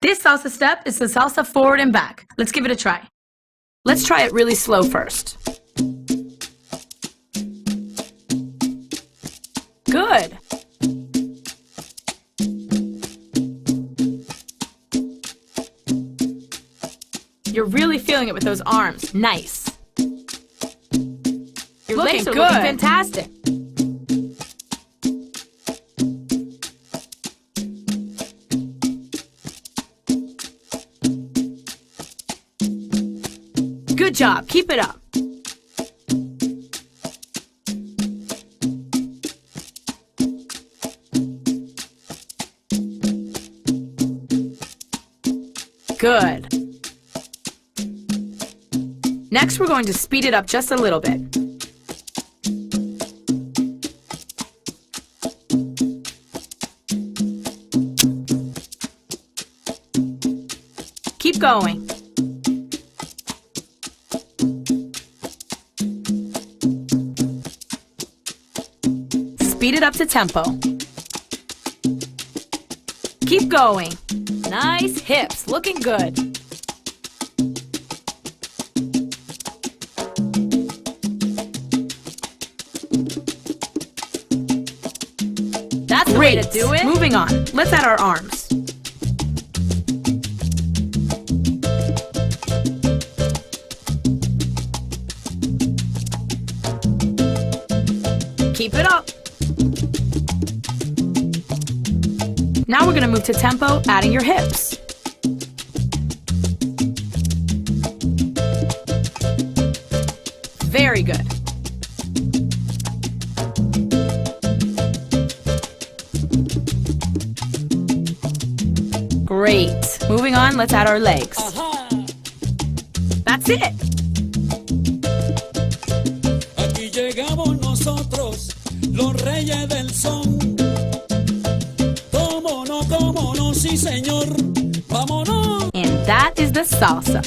This salsa step is the salsa forward and back. Let's give it a try. Let's try it really slow first. Good. You're really feeling it with those arms. Nice. Your legs are looking fantastic. Good job. Keep it up. Good. Next, we're going to speed it up just a little bit. Keep going. Speed it up to tempo. Keep going. Nice hips, looking good. That's the way to do it. Moving on, let's add our arms. Keep it up. Now we're going to move to tempo, adding your hips. Very good. Great. Moving on, let's add our legs. That's it. Aquí llegamos nosotros, los reyes del son. Cómo no, sí señor. Vámonos. And that is the salsa.